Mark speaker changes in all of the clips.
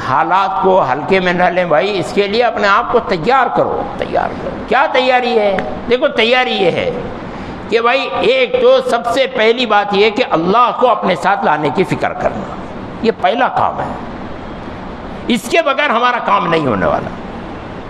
Speaker 1: حالات کو ہلکے میں نہ لیں بھائی، اس کے لیے اپنے آپ کو تیار کرو، تیار کرو۔ کیا تیاری ہے؟ دیکھو تیاری یہ ہے کہ بھائی ایک تو سب سے پہلی بات یہ کہ اللہ کو اپنے ساتھ لانے کی فکر کرنا، یہ پہلا کام ہے، اس کے بغیر ہمارا کام نہیں ہونے والا۔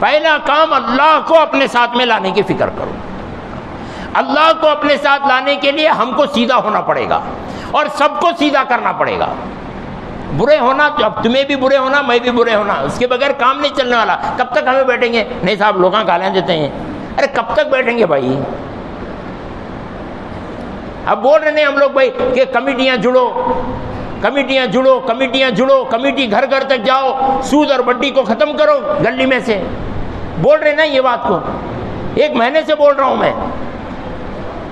Speaker 1: پہلا کام اللہ کو اپنے ساتھ میں لانے کی فکر کرو۔ اللہ کو اپنے ساتھ لانے کے لیے ہم کو سیدھا ہونا پڑے گا اور سب کو سیدھا کرنا پڑے گا۔ برے ہونا، اب تمہیں بھی برے ہونا، میں بھی برے ہونا، اس کے بغیر کام نہیں چلنے والا۔ کب تک ہمیں بیٹھیں گے؟ نہیں صاحب لوگاں گالیاں دیتے ہیں، ارے کب تک بیٹھیں گے بھائی؟ اب بول رہے ہیں ہم لوگ بھائی کہ کمیٹیاں جڑو، کمیٹیاں جڑو، کمیٹیاں جڑو، کمیٹی گھر گھر تک جاؤ، سود اور وڈی کو ختم کرو گلی میں سے، بول رہے نا یہ بات کو، 1 مہینے سے بول رہا ہوں میں،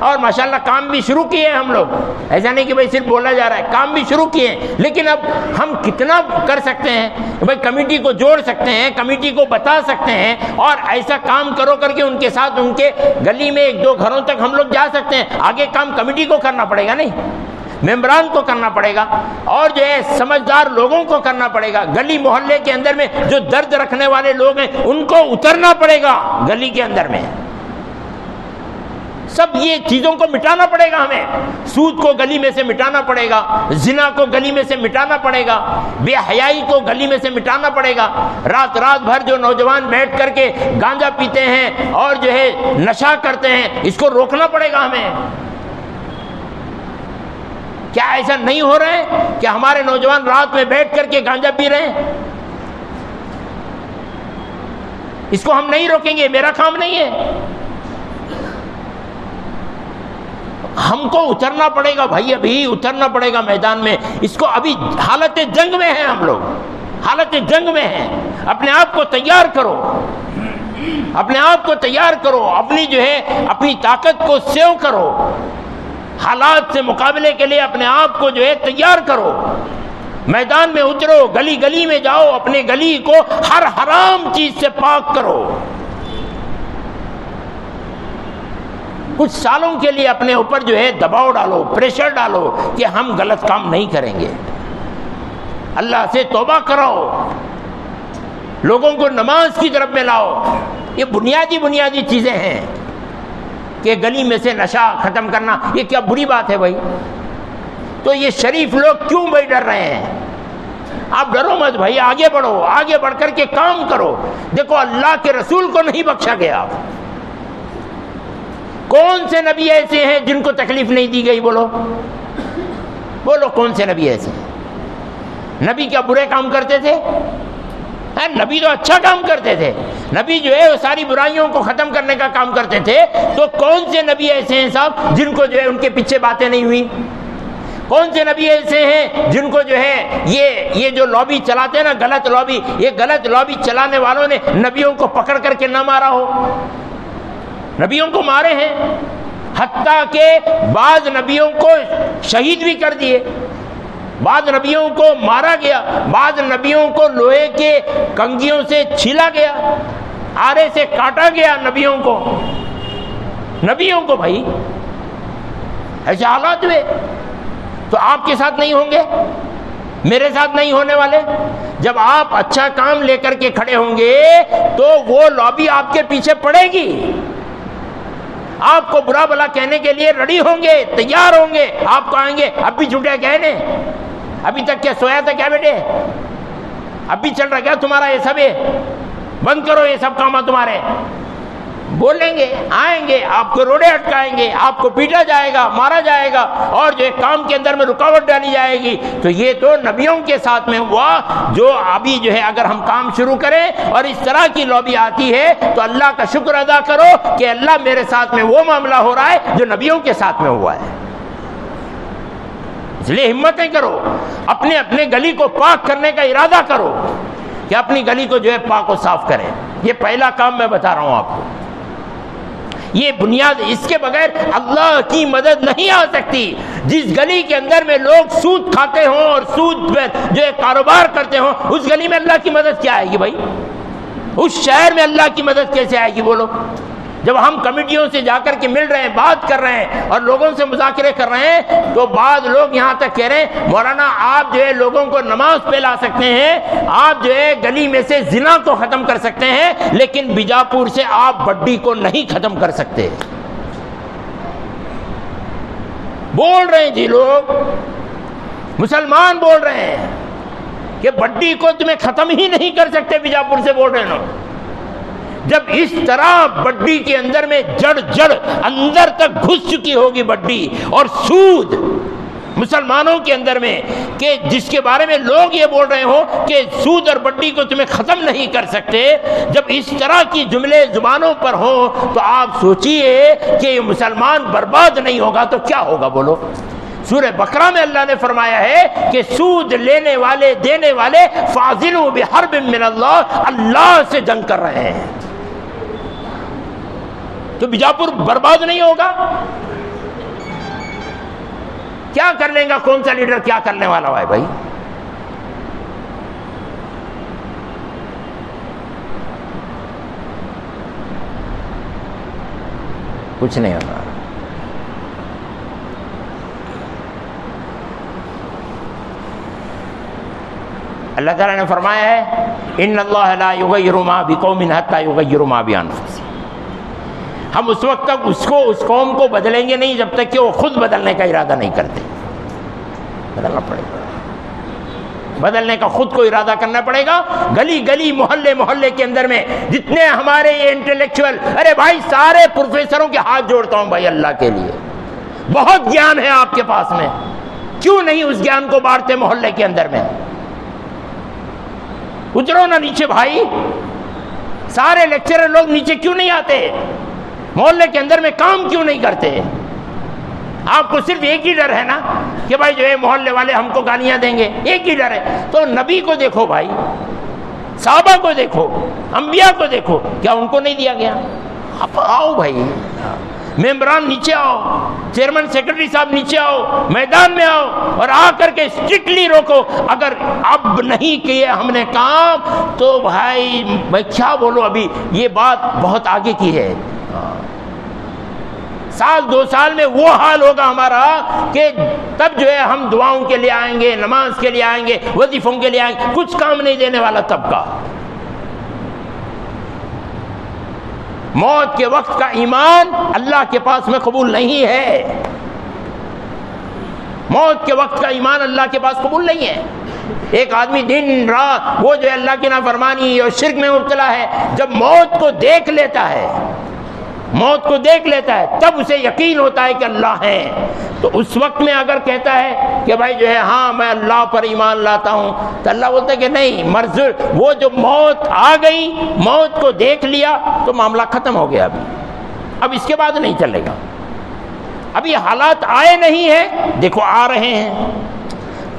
Speaker 1: اور ماشاءاللہ کام بھی شروع کیے ہیں ہم لوگ، ایسا نہیں کہ بھائی صرف بولا جا رہا ہے، کام بھی شروع کیے ہیں۔ لیکن اب ہم کتنا کر سکتے ہیں بھائی؟ کمیٹی کو جوڑ سکتے ہیں، کمیٹی کو بتا سکتے ہیں، اور ایسا کام کرو کر کے ان کے ساتھ ان کے گلی میں 1-2 گھروں تک ہم لوگ جا سکتے ہیں۔ آگے کام کمیٹی کو کرنا پڑے گا، نہیں ممبران کو کرنا پڑے گا، اور جو ہے سمجھدار لوگوں کو کرنا پڑے گا۔ گلی محلے کے اندر میں جو درد رکھنے والے لوگ ہیں ان کو اترنا پڑے گا گلی کے اندر میں، سب یہ چیزوں کو مٹانا پڑے گا ہمیں۔ سود کو گلی میں سے مٹانا پڑے گا، زنا کو گلی میں سے مٹانا پڑے گا، بے حیائی کو گلی میں سے مٹانا پڑے گا۔ رات رات بھر جو نوجوان بیٹھ کر کے گانجا پیتے ہیں اور جو ہے نشہ کرتے ہیں، اس کو روکنا پڑے گا ہمیں۔ کیا ایسا نہیں ہو رہا ہے کہ ہمارے نوجوان رات میں بیٹھ کر کے گانجا پی رہے ہیں؟ اس کو ہم نہیں روکیں گے، میرا کام نہیں ہے۔ ہم کو اترنا پڑے گا بھائی، ابھی اترنا پڑے گا میدان میں۔ اس کو ابھی حالت جنگ میں ہیں ہم لوگ، حالت جنگ میں ہیں۔ اپنے آپ کو تیار کرو، اپنے آپ کو تیار کرو، اپنی جو ہے اپنی طاقت کو سیو کرو، حالات سے مقابلے کے لیے اپنے آپ کو جو ہے تیار کرو، میدان میں اترو، گلی گلی میں جاؤ، اپنے گلی کو ہر حرام چیز سے پاک کرو۔ کچھ سالوں کے لیے اپنے اوپر جو ہے دباؤ ڈالو، پریشر ڈالو کہ ہم غلط کام نہیں کریں گے، اللہ سے توبہ کراؤ، لوگوں کو نماز کی طرف میں لاؤ۔ یہ بنیادی بنیادی چیزیں ہیں کہ گلی میں سے نشہ ختم کرنا، یہ کیا بری بات ہے بھائی؟ تو یہ شریف لوگ کیوں بھائی ڈر رہے ہیں؟ آپ ڈرو مت بھائی، آگے بڑھو، آگے بڑھ کر کے کام کرو۔ دیکھو اللہ کے رسول کو نہیں بخشا گیا، کون سے نبی ایسے ہیں جن کو تکلیف نہیں دی گئی؟ بولو بولو، کون سے نبی ایسے ہیں؟ نبی کیا برے کام کرتے تھے؟ نبی تو اچھا کام کرتے تھے، نبی جو ہے وہ ساری برائیوں کو ختم کرنے کا کام کرتے تھے۔ تو کون سے نبی ایسے ہیں صاحب جن کو جو ہے ان کے پیچھے باتیں نہیں ہوئی؟ کون سے نبی ایسے ہیں جن کو جو ہے یہ جو لابی چلاتے ہیں نا، غلط لابی، یہ غلط لابی چلانے والوں نے نبیوں کو پکڑ کر کے نہ مارا ہو؟ نبیوں کو مارے ہیں، حتیٰ کہ بعض نبیوں کو شہید بھی کر دیے، بعض نبیوں کو مارا گیا، بعض نبیوں کو لوہے کے کنگھیوں سے چھیلا گیا، آرے سے کاٹا گیا نبیوں کو، نبیوں کو بھائی ایسے حالات ہوئے۔ تو آپ کے ساتھ نہیں ہوں گے؟ میرے ساتھ نہیں ہونے والے؟ جب آپ اچھا کام لے کر کے کھڑے ہوں گے تو وہ لابی آپ کے پیچھے پڑے گی، آپ کو برا بلا کہنے کے لیے ریڈی ہوں گے، تیار ہوں گے۔ آپ کو آئیں گے، اب بھی جھوٹے کہنے، ابھی تک کیا سویا تھا کیا بیٹے؟ اب بھی چل رہا کیا تمہارا یہ سب؟ بند کرو یہ سب کام تمہارے۔ بولیں گے، آئیں گے، آپ کو روڑے اٹکائیں گے، آپ کو پیٹا جائے گا، مارا جائے گا، اور جو کام کے اندر میں رکاوٹ ڈالی جائے گی۔ تو یہ تو نبیوں کے ساتھ میں ہوا۔ جو ابھی جو ہے اگر ہم کام شروع کریں اور اس طرح کی لابی آتی ہے تو اللہ کا شکر ادا کرو کہ اللہ میرے ساتھ میں وہ معاملہ ہو رہا ہے جو نبیوں کے ساتھ میں ہوا ہے۔ اس لیے ہمتیں کرو، اپنے اپنے گلی کو پاک کرنے کا ارادہ کرو کہ اپنی گلی کو جو ہے پاک و صاف کریں۔ یہ پہلا کام میں بتا رہا ہوں آپ کو، یہ بنیاد، اس کے بغیر اللہ کی مدد نہیں آ سکتی۔ جس گلی کے اندر میں لوگ سود کھاتے ہوں اور سود پہ جو ہے کاروبار کرتے ہوں، اس گلی میں اللہ کی مدد کیا آئے گی بھائی؟ اس شہر میں اللہ کی مدد کیسے آئے گی بولو؟ جب ہم کمیٹیوں سے جا کر کے مل رہے ہیں، بات کر رہے ہیں اور لوگوں سے مذاکرے کر رہے ہیں، تو بعض لوگ یہاں تک کہہ رہے ہیں مولانا آپ جو ہے لوگوں کو نماز پہ لا سکتے ہیں، آپ جو ہے گلی میں سے زنا کو ختم کر سکتے ہیں، لیکن بیجاپور سے آپ بڈی کو نہیں ختم کر سکتے۔ بول رہے ہیں جی لوگ، مسلمان بول رہے ہیں کہ بڈی کو تمہیں ختم ہی نہیں کر سکتے، بیجاپور سے بول رہے ہیں لوگ۔ جب اس طرح بڈی کے اندر میں جڑ اندر تک گھس چکی ہوگی بڈی، اور سود مسلمانوں کے اندر میں، کہ جس کے بارے میں لوگ یہ بول رہے ہو کہ سود اور بڈی کو تمہیں ختم نہیں کر سکتے، جب اس طرح کی جملے زبانوں پر ہوں تو آپ سوچئے کہ یہ مسلمان برباد نہیں ہوگا تو کیا ہوگا؟ بولو۔ سورہ بقرہ میں اللہ نے فرمایا ہے کہ سود لینے والے دینے والے فاضلوا بحرب من اللہ، اللہ سے جنگ کر رہے ہیں، تو بیجاپور برباد نہیں ہوگا؟ کیا کر لیں گا؟ کون سا لیڈر کیا کرنے والا ہے بھائی؟ کچھ نہیں ہوگا۔ اللہ تعالیٰ نے فرمایا ہے ان اللہ لا یغیر ما بقوم حتی یغیروا ما بانفسہم، ہم اس وقت تک اس قوم کو بدلیں گے نہیں جب تک کہ وہ خود بدلنے کا ارادہ نہیں کرتے۔ بدلنا پڑے گا، بدلنے کا خود کو ارادہ کرنا پڑے گا۔ گلی گلی محلے کے اندر میں جتنے ہمارے یہ انٹلیکچوئل، ارے بھائی سارے پروفیسروں کے ہاتھ جوڑتا ہوں بھائی اللہ کے لیے، بہت گیان ہے آپ کے پاس میں، کیوں نہیں اس گیان کو بانٹتے محلے کے اندر میں؟ اترو نا نیچے بھائی، سارے لیکچرر لوگ نیچے کیوں نہیں آتے؟ محلے کے اندر میں کام کیوں نہیں کرتے؟ آپ کو صرف ایک ہی ڈر ہے نا کہ بھائی جو ہے محلے والے ہم کو گالیاں دیں گے، ایک ہی ڈر ہے۔ تو نبی کو دیکھو بھائی، صحابہ کو دیکھو، انبیاء کو دیکھو، کیا ان کو نہیں دیا گیا؟ آپ آؤ بھائی، ممبران نیچے آؤ، چیئرمین سیکرٹری صاحب نیچے آؤ، میدان میں آؤ اور آ کر کے اسٹرکٹلی روکو۔ اگر اب نہیں کیے ہم نے کام تو بھائی میں کیا بولوں، ابھی یہ بات بہت آگے کی ہے۔ سال دو سال میں وہ حال ہوگا ہمارا کہ تب جو ہے ہم دعاؤں کے لیے آئیں گے، نماز کے لیے آئیں گے، وظیفوں کے لیے آئیں گے، کچھ کام نہیں دینے والا طبقہ۔ موت کے وقت کا ایمان اللہ کے پاس میں قبول نہیں ہے، موت کے وقت کا ایمان اللہ کے پاس قبول نہیں ہے۔ ایک آدمی دن رات وہ جو ہے اللہ کی نافرمانی اور شرک میں مبتلا ہے، جب موت کو دیکھ لیتا ہے، موت کو دیکھ لیتا ہے، تب اسے یقین ہوتا ہے کہ اللہ ہے، تو اس وقت میں اگر کہتا ہے کہ بھائی جو ہے ہاں میں اللہ پر ایمان لاتا ہوں، تو اللہ بولتا ہے کہ نہیں، مرض وہ جو موت آ گئی، موت کو دیکھ لیا تو معاملہ ختم ہو گیا، اب اس کے بعد نہیں چلے گا۔ اب یہ حالات آئے نہیں ہیں، دیکھو آ رہے ہیں،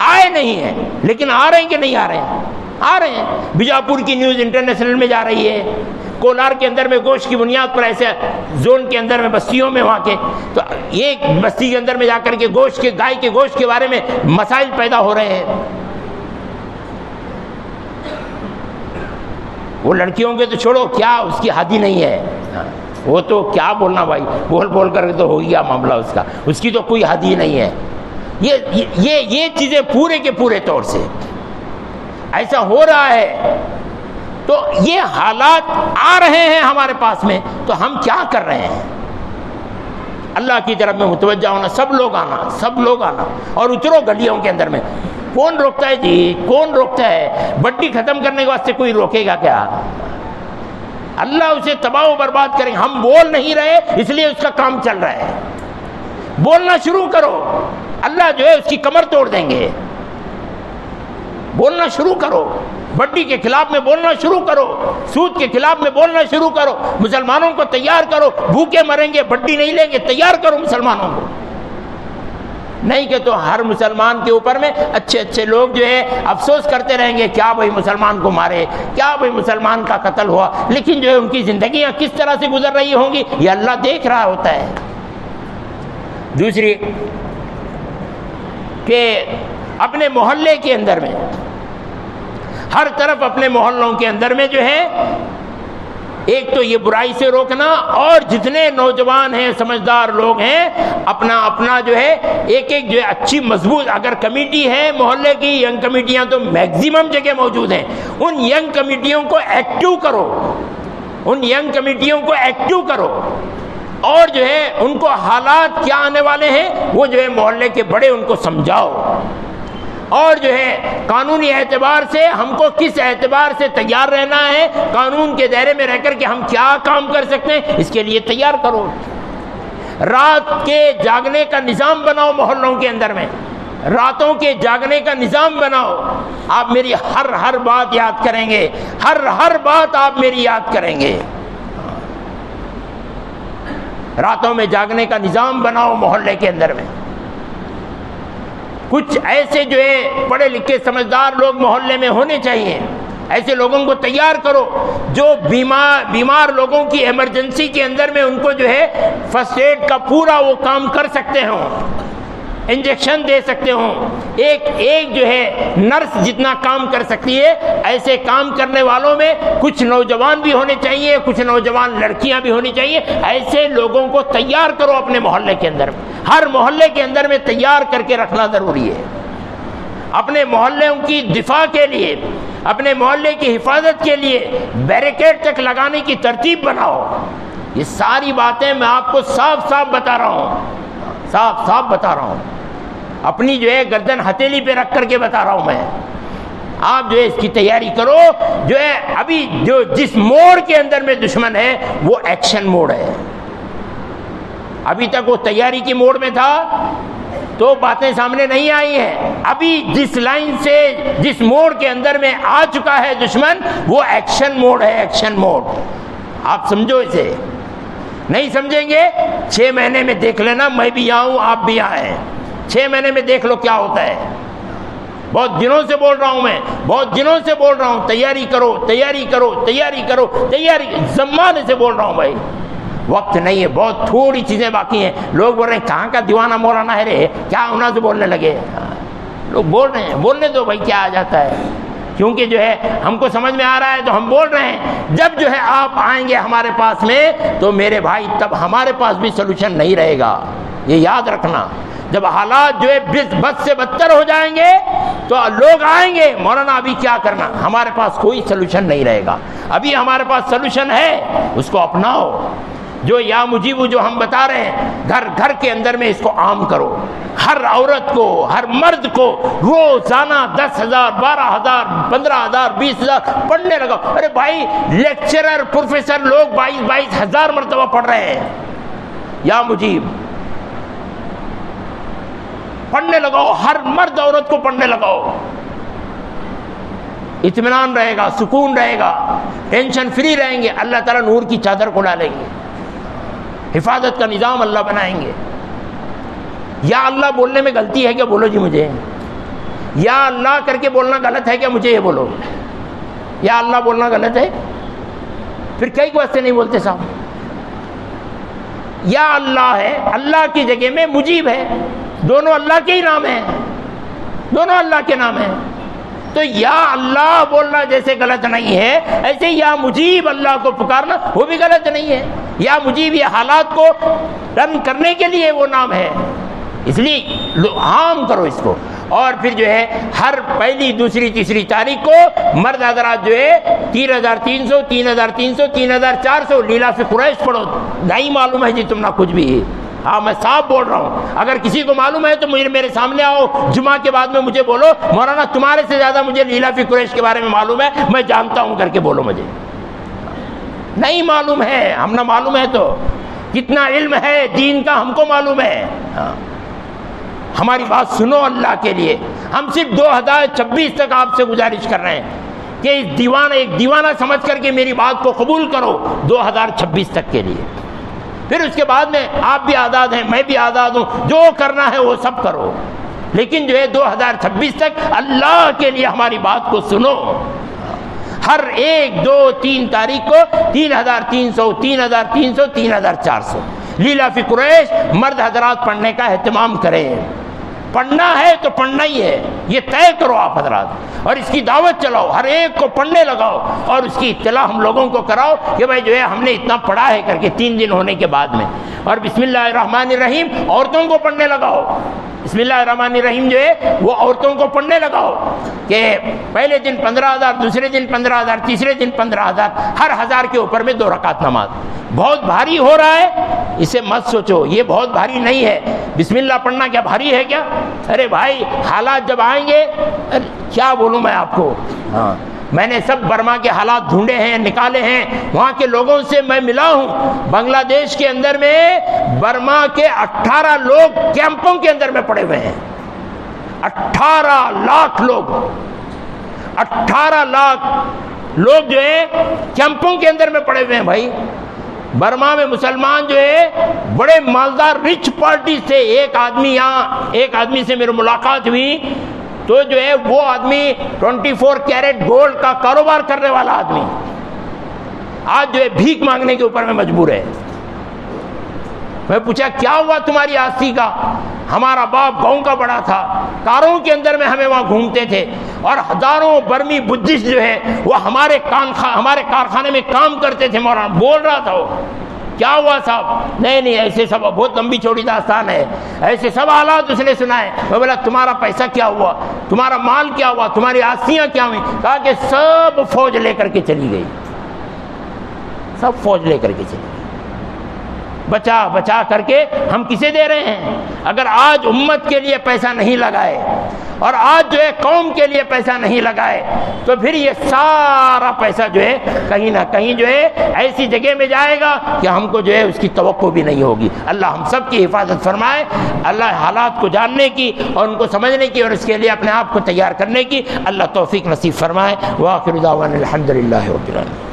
Speaker 1: آئے نہیں ہیں لیکن آ رہے ہیں کہ نہیں آ رہے ہیں؟ آ رہے ہیں۔ بیجاپور کی نیوز انٹرنیشنل میں جا رہی ہے، کولار کے اندر میں گوشت کی بنیاد پر ایسے زون کے اندر میں بستیوں میں وہاں کے، تو ایک بستی کے اندر میں جا کر کے گوشت کے، گائے کے گوشت کے بارے میں مسائل پیدا ہو رہے ہیں۔ وہ لڑکیوں کے تو چھوڑو، کیا اس کی حادی نہیں ہے، وہ تو کیا بولنا بھائی، بول کر تو ہو گیا معاملہ اس کا، اس کی تو کوئی حادی نہیں ہے۔ یہ چیزیں پورے کے پورے طور سے ایسا ہو رہا ہے، تو یہ حالات آ رہے ہیں ہمارے پاس میں، تو ہم کیا کر رہے ہیں؟ اللہ کی طرف میں متوجہ ہونا، سب لوگ آنا اور اترو گلیوں کے اندر میں۔ کون روکتا ہے جی؟ کون روکتا ہے؟ بڈی ختم کرنے کے واسطے کوئی روکے گا کیا؟ اللہ اسے تباہ و برباد کریں گے۔ ہم بول نہیں رہے اس لیے اس کا کام چل رہا ہے، بولنا شروع کرو، اللہ جو ہے اس کی کمر توڑ دیں گے۔ بولنا شروع کرو، بڈی کے خلاف میں بولنا شروع کرو، سود کے خلاف میں بولنا شروع کرو، مسلمانوں کو تیار کرو، بھوکے مریں گے بڈی نہیں لیں گے، تیار کرو مسلمانوں کو۔ نہیں کہ تو ہر مسلمان کے اوپر میں اچھے لوگ جو ہے افسوس کرتے رہیں گے، کیا بھائی مسلمان کو مارے، کیا بھائی مسلمان کا قتل ہوا، لیکن جو ہے ان کی زندگیاں کس طرح سے گزر رہی ہوں گی یہ اللہ دیکھ رہا ہوتا ہے۔ دوسری کہ اپنے محلے کے اندر میں، ہر طرف اپنے محلوں کے اندر میں جو ہے ایک تو یہ برائی سے روکنا، اور جتنے نوجوان ہیں سمجھدار لوگ ہیں اپنا اپنا جو ہے ایک ایک جو ہے اچھی مضبوط، اگر کمیٹی ہے محلے کی، ینگ کمیٹیاں تو میکزیمم جگہ موجود ہیں، ان ینگ کمیٹیوں کو ایکٹیو کرو، ان ینگ کمیٹیوں کو ایکٹیو کرو، اور جو ہے ان کو حالات کیا آنے والے ہیں وہ جو ہے محلے کے بڑے ان کو سمجھاؤ، اور جو ہے قانونی اعتبار سے ہم کو کس اعتبار سے تیار رہنا ہے، قانون کے دائرے میں رہ کر کے ہم کیا کام کر سکتے ہیں اس کے لیے تیار کرو۔ رات کے جاگنے کا نظام بناؤ، محلوں کے اندر میں راتوں کے جاگنے کا نظام بناؤ، آپ میری ہر بات یاد کریں گے، ہر بات آپ میری یاد کریں گے۔ راتوں میں جاگنے کا نظام بناؤ محلے کے اندر میں۔ کچھ ایسے جو ہے پڑھے لکھے سمجھدار لوگ محلے میں ہونے چاہیے، ایسے لوگوں کو تیار کرو جو بیمار لوگوں کی ایمرجنسی کے اندر میں ان کو جو ہے فرسٹ ایڈ کا پورا وہ کام کر سکتے ہوں، انجیکشن دے سکتے ہوں، ایک جو ہے نرس جتنا کام کر سکتی ہے، ایسے کام کرنے والوں میں کچھ نوجوان بھی ہونے چاہیے، کچھ نوجوان لڑکیاں بھی ہونی چاہیے۔ ایسے لوگوں کو تیار کرو اپنے محلے کے اندر، ہر محلے کے اندر میں تیار کر کے رکھنا ضروری ہے۔ اپنے محلوں کی دفاع کے لیے، اپنے محلے کی حفاظت کے لیے بیریکیڈ تک لگانے کی ترتیب بناؤ۔ یہ ساری باتیں میں آپ کو صاف بتا رہا ہوں، صاف بتا رہا ہوں، اپنی جو ہے گردن ہتھیلی پہ رکھ کر کے بتا رہا ہوں میں۔ آپ جو ہے اس کی تیاری کرو، جو ہے ابھی جو جس موڑ کے اندر میں دشمن ہے وہ ایکشن موڑ ہے۔ ابھی تک وہ تیاری کی موڑ میں تھا تو باتیں سامنے نہیں آئی ہیں، ابھی جس لائن سے جس موڑ کے اندر میں آ چکا ہے دشمن وہ ایکشن موڑ ہے، ایکشن موڑ۔ آپ سمجھو اسے، نہیں سمجھیں گے 6 مہینے میں دیکھ لینا، میں بھی آؤں آپ بھی آئیں، 6 مہینے میں دیکھ لو کیا ہوتا ہے۔ بہت دنوں سے بول رہا ہوں میں، بہت دنوں سے بول رہا ہوں، تیاری کرو، تیاری کرو، تیاری کرو، تیاری، زمانے سے بول رہا ہوں بھائی، وقت نہیں ہے، بہت تھوڑی چیزیں باقی ہیں۔ لوگ بول رہے ہیں کہاں کا دیوانہ مولانا ہے رے، کیا ہونا سے بولنے لگے، لوگ بول رہے ہیں، بولنے دو بھائی، کیا آ جاتا ہے، کیونکہ جو ہے ہم کو سمجھ میں آ رہا ہے تو ہم بول رہے ہیں۔ جب جو ہے آپ آئیں گے ہمارے پاس میں تو میرے بھائی تب ہمارے پاس بھی سلوشن نہیں رہے گا، یہ یاد رکھنا۔ جب حالات جو ہے بد سے بدتر ہو جائیں گے تو لوگ آئیں گے، مولانا ابھی کیا کرنا، ہمارے پاس کوئی سلوشن نہیں رہے گا۔ ابھی ہمارے پاس سلوشن ہے، اس کو اپناؤ۔ جو یا مجیبو جو ہم بتا رہے ہیں، گھر گھر کے اندر میں اس کو عام کرو، ہر عورت کو، ہر مرد کو روزانہ 10,000 12,000 15,000 20,000 پڑھنے لگاؤ۔ ارے بھائی لیکچرر پروفیسر لوگ 22,000 مرتبہ پڑھ رہے ہیں، یا مجیب پڑھنے لگاؤ، ہر مرد عورت کو پڑھنے لگاؤ، اطمینان رہے گا، سکون رہے گا، ٹینشن فری رہیں گے، اللہ تعالیٰ نور کی چادر کو ڈالیں گے، حفاظت کا نظام اللہ بنائیں گے۔ یا اللہ بولنے میں غلطی ہے کیا، بولو جی مجھے، یا اللہ کر کے بولنا غلط ہے کیا، مجھے یہ بولو، یا اللہ بولنا غلط ہے، پھر کئی کو ایسے نہیں بولتے صاحب۔ یا اللہ ہے، اللہ کی جگہ میں مجیب ہے، دونوں اللہ کے ہی نام ہیں، دونوں اللہ کے نام ہیں، تو یا اللہ بولنا جیسے غلط نہیں ہے ایسے یا مجیب اللہ کو پکارنا وہ بھی غلط نہیں ہے۔ یا مجیب یہ حالات کو رن کرنے کے لیے وہ نام ہے، اس لیے عام کرو اس کو۔ اور پھر جو ہے ہر پہلی دوسری تیسری تاریخ کو مرد حضرات جو ہے 3,300 3,300 3,400 لیلا فی قریش پڑھو۔ نہیں معلوم ہے جی تم نہ کچھ بھی، ہاں میں صاف بول رہا ہوں، اگر کسی کو معلوم ہے تو میرے سامنے آؤ، جمعہ کے بعد میں مجھے بولو مولانا تمہارے سے زیادہ مجھے لیلا فی قریش کے بارے میں معلوم ہے، میں جانتا ہوں کر کے بولو۔ مجھے نہیں معلوم ہے، ہم نہ معلوم ہے تو کتنا علم ہے دین کا ہم کو معلوم ہے۔ ہماری بات سنو اللہ کے لیے، ہم صرف 2026 تک آپ سے گزارش کر رہے ہیں کہ اس ایک دیوانہ سمجھ کر کے میری بات کو قبول کرو 2026 تک کے لیے، پھر اس کے بعد میں آپ بھی آزاد ہیں، میں بھی آزاد ہوں، جو کرنا ہے وہ سب کرو، لیکن جو ہے 2026 تک اللہ کے لیے ہماری بات کو سنو۔ ہر 1 2 3 تاریخ کو 3,300 3,300 3,400 لیلا فی قریش مرد حضرات پڑھنے کا اہتمام کریں۔ پڑھنا ہے تو پڑھنا ہی ہے، یہ طے کرو آپ حضرات، اور اس کی دعوت چلاؤ، ہر ایک کو پڑھنے لگاؤ اور اس کی اطلاع ہم لوگوں کو کراؤ کہ بھائی جو ہے ہم نے اتنا پڑھا ہے کر کے 3 دن ہونے کے بعد میں۔ اور بسم اللہ الرحمن الرحیم عورتوں کو پڑھنے لگاؤ، بسم اللہ الرحمن الرحیم جو ہے وہ عورتوں کو پڑھنے لگاؤ کہ پہلے دن 15,000، دوسرے دن 15,000، تیسرے دن 15,000، ہر 1000 کے اوپر میں 2 رکعت نماز۔ بہت بھاری ہو رہا ہے اسے مت سوچو، یہ بہت بھاری نہیں ہے۔ بسم اللہ پڑھنا کیا بھاری ہے کیا؟ ارے بھائی حالات جب آئیں گے، کیا بولوں میں آپ کو، ہاں میں نے سب برما کے حالات ڈھونڈے ہیں، نکالے ہیں، وہاں کے لوگوں سے میں ملا ہوں۔ بنگلہ دیش کے اندر میں برما کے 18 لوگ کیمپوں کے اندر میں پڑے ہوئے ہیں، 18 لاکھ لوگ، 18 لاکھ لوگ جو ہے کیمپوں کے اندر میں پڑے ہوئے ہیں۔ بھائی برما میں مسلمان جو ہے بڑے مالدار رچ پارٹی سے، ایک آدمی سے میری ملاقات ہوئی تو جو ہے وہ آدمی 24 کیرٹ گولڈ کا کاروبار کرنے والا آدمی آج جو ہے بھیک مانگنے کے اوپر میں مجبور ہے۔ میں پوچھا کیا ہوا تمہاری آستی کا؟ ہمارا باپ گاؤں کا بڑا تھا، کاروں کے اندر میں ہمیں وہاں گھومتے تھے اور ہزاروں برمی بدھسٹ جو ہے وہ ہمارے کارخانے میں کام کرتے تھے۔ مولانا بول رہا تھا وہ، کیا ہوا صاحب؟ نہیں ایسے سب بہت لمبی چوڑی داستان ہے، ایسے سب حالات اس نے سنائے۔ میں بولا تمہارا پیسہ کیا ہوا، تمہارا مال کیا ہوا، تمہاری آستیاں کیا ہوئی؟ کہا کہ سب فوج لے کر کے چلی گئی، سب فوج لے کر کے چلی گئی۔ بچا کر کے ہم کسے دے رہے ہیں؟ اگر آج امت کے لیے پیسہ نہیں لگائے اور آج جو ہے قوم کے لیے پیسہ نہیں لگائے تو پھر یہ سارا پیسہ جو ہے کہیں نہ کہیں جو ہے ایسی جگہ میں جائے گا کہ ہم کو جو ہے اس کی توقع بھی نہیں ہوگی۔ اللہ ہم سب کی حفاظت فرمائے، اللہ حالات کو جاننے کی اور ان کو سمجھنے کی اور اس کے لیے اپنے آپ کو تیار کرنے کی اللہ توفیق نصیب فرمائے۔ وآخر دعوانا الحمدللہ رب العالمین۔